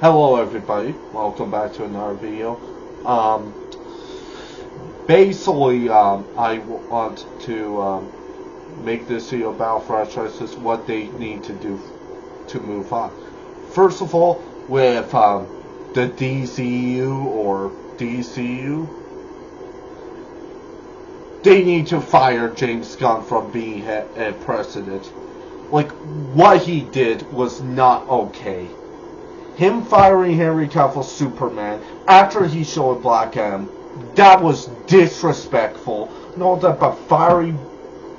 Hello everybody, welcome back to another video. Um, basically, I want to make this video about franchises, what they need to do to move on. First of all, with the DCU or DCU, they need to fire James Gunn from being a president. Like, what he did was not okay. Him firing Henry Cavill Superman after he showed Black Adam, that was disrespectful. No, that, but firing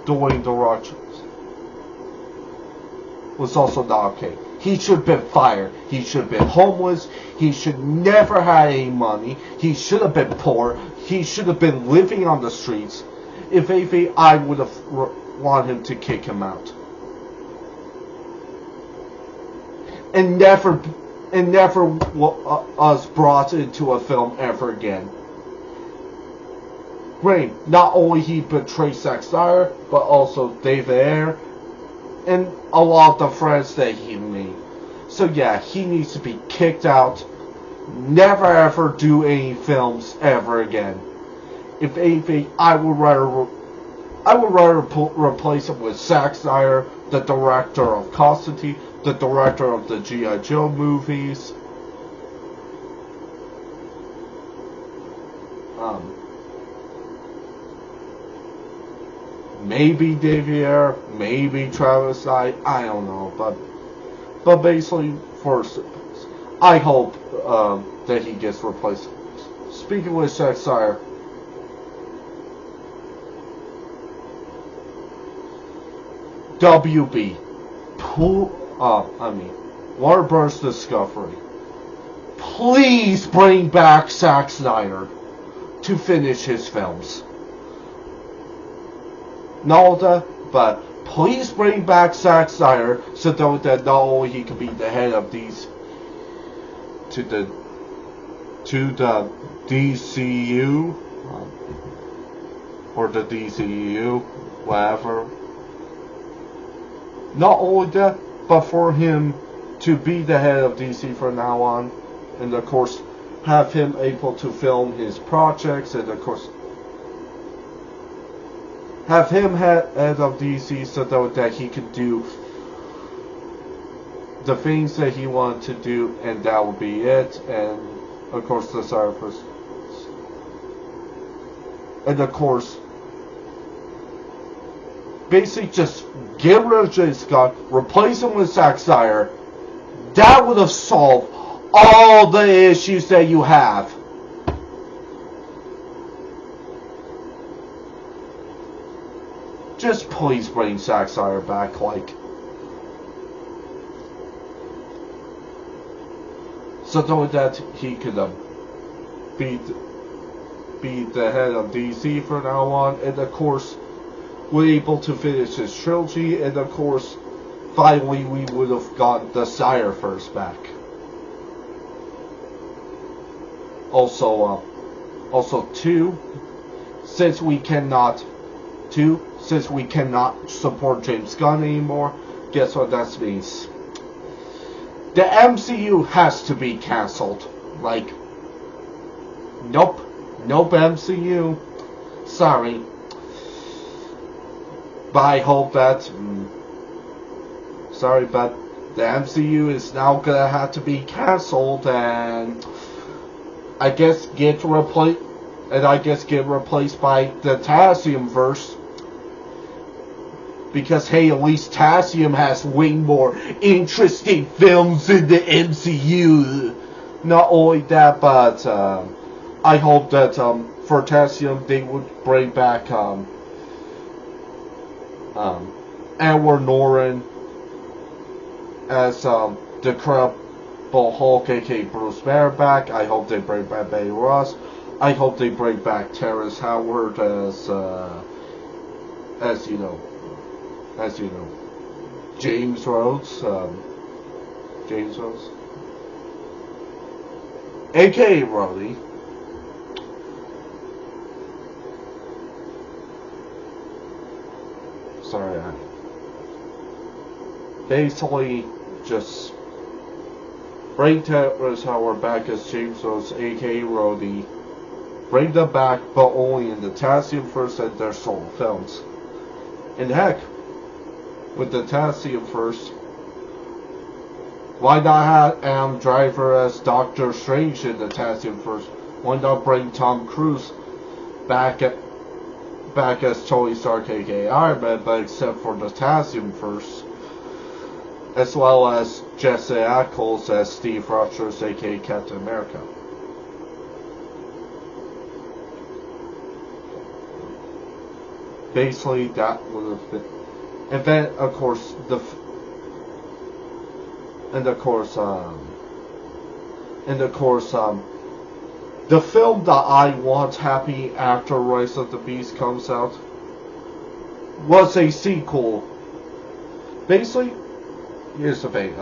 Dwayne The Rock was also not okay. He should have been fired. He should have been homeless. He should never had any money. He should have been poor. He should have been living on the streets. If anything, I would have wanted him to kick him out. And never was brought into a film ever again. Great, not only he betrayed Zack Snyder, but also David Ayer, and a lot of the friends that he made. So yeah, he needs to be kicked out. Never ever do any films ever again. If anything, I would rather replace him with Zack Snyder, the director of Constantine, the director of the G.I. Joe movies. Maybe David Ayer, maybe Travis Knight, I don't know, but basically, first, I hope that he gets replaced. Speaking with Zack Snyder, WB, Warner Bros. Discovery, please bring back Zack Snyder to finish his films. Not that, but please bring back Zack Snyder so that not only he can be the head of these to the DCU or the DCU, whatever. Not only that, but for him to be the head of DC from now on, and of course have him able to film his projects, and of course have him head of DC so that he could do the things that he wanted to do, and that would be it. And of course the Cyberpunk, and of course basically just get rid of James Gunn, replace him with Zack Snyder. That would have solved all the issues that you have. Just please bring Zack Snyder back, like, so that he could be the head of DC from now on, and of course we're able to finish his trilogy, and of course finally we would have got the Snyderverse back. Also, since we cannot support James Gunn anymore, guess what that means? The MCU has to be cancelled. Like, nope MCU. Sorry. But I hope that, sorry, but the MCU is now gonna have to be cancelled, and I guess get replaced by the Tasiumverse. Because hey, at least Tasium has way more interesting films in the MCU. Not only that, but I hope that for Tasium they would bring back Edward Norton as the Incredible Hulk, aka Bruce Banner, back. I hope they bring back Betty Ross. I hope they bring back Terrence Howard as you know, James Rhodes, aka Rhodey. Sorry, basically just Bring Terrence Howard back as James Rhodes, aka Rhodey. Bring them back, but only in the Tasium first and their solo films. And heck, with the Tasium first, why not have Adam Driver as Doctor Strange in the Tasium first? Why not bring Tom Cruise back as Tony Stark, aka Iron Man, but except for the Tasium first, as well as Jesse Ackles as Steve Rogers, aka Captain America. Basically, that would have been, and then of course the film that I want happy after Rise of the Beast comes out was a sequel. Basically, here's the thing.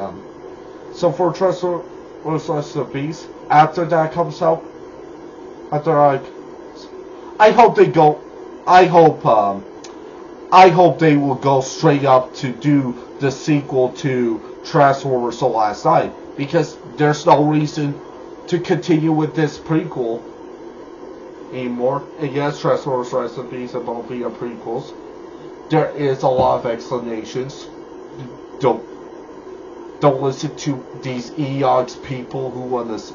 So for Transformers Rise of the Beast, after that comes out, I hope they will go straight up to do the sequel to Transformers: The Last Night, because there's no reason to continue with this prequel anymore. And yes, Transformers: Rise of the Beast and both are prequels. There is a lot of explanations. Don't listen to these Eox people who want to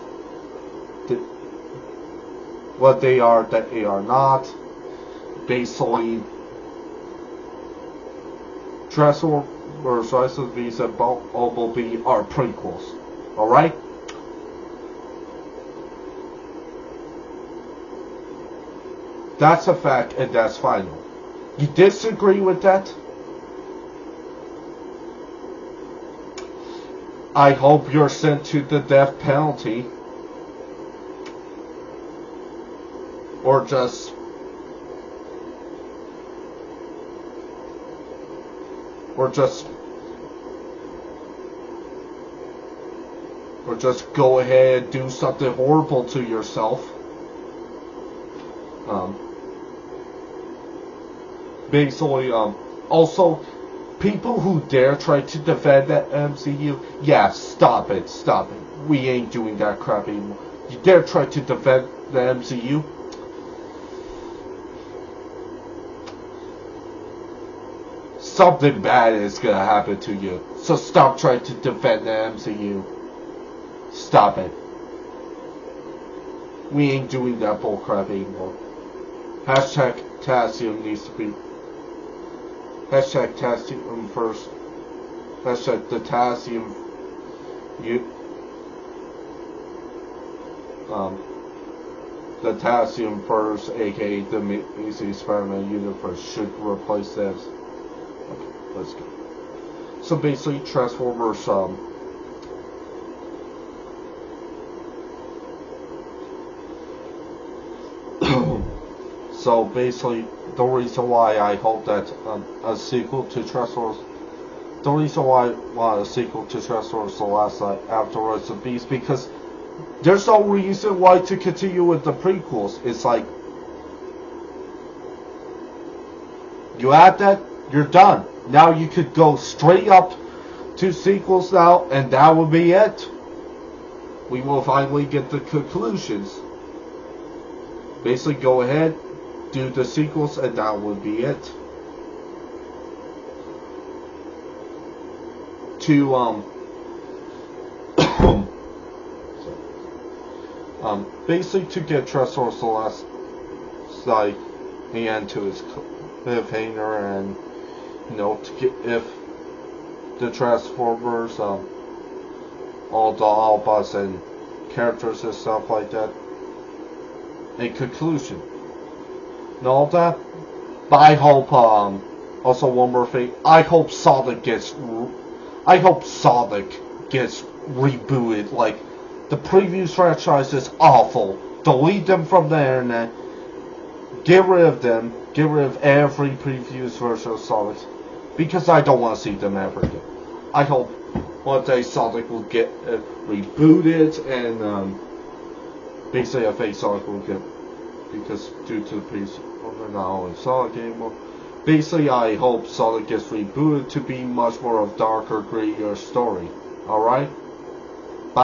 what they are that they are not. Basically, Transformers: Rise of the Beast and Bumblebee are prequels. Alright? That's a fact, and that's final. You disagree with that? I hope you're sent to the death penalty. Or just go ahead and do something horrible to yourself. Basically, also, people who dare try to defend the MCU, yeah, stop it. We ain't doing that crap anymore. You dare try to defend the MCU? Something bad is gonna happen to you. So stop trying to defend the MCU. Stop it. We ain't doing that bullcrap anymore. Hashtag Tasium needs to be. Hashtag Tasium first. Hashtag the Tasium. The Tasium first, aka the Amazing Spider-Man universe, should replace this. Okay, let's go. So basically, Transformers, so basically, the reason why I hope that a sequel to Transformers, the reason why I want a sequel to Transformers: The Last Night after Rise of the Beast, because there's no reason why to continue with the prequels. It's like, you add that, you're done. Now you could go straight up to sequels now, and that will be it. We will finally get the conclusions. Basically, go ahead, do the sequels, and that would be it. Basically to get Transformers: The Last Night the end to its cliffhanger, and to get if the Transformers, all the Autobots and characters and stuff like that, a conclusion and all that. But I hope, also one more thing, I hope Sonic gets rebooted. Like, the previous franchise is awful. Delete them from the internet. Get rid of them. Get rid of every previous version of Sonic, because I don't want to see them ever again. I hope one day Sonic will get rebooted, and basically I think Sonic will get, because due to the previous, they're not only Sonic anymore. Basically, I hope Sonic gets rebooted to be much more of darker, grittier story. Alright?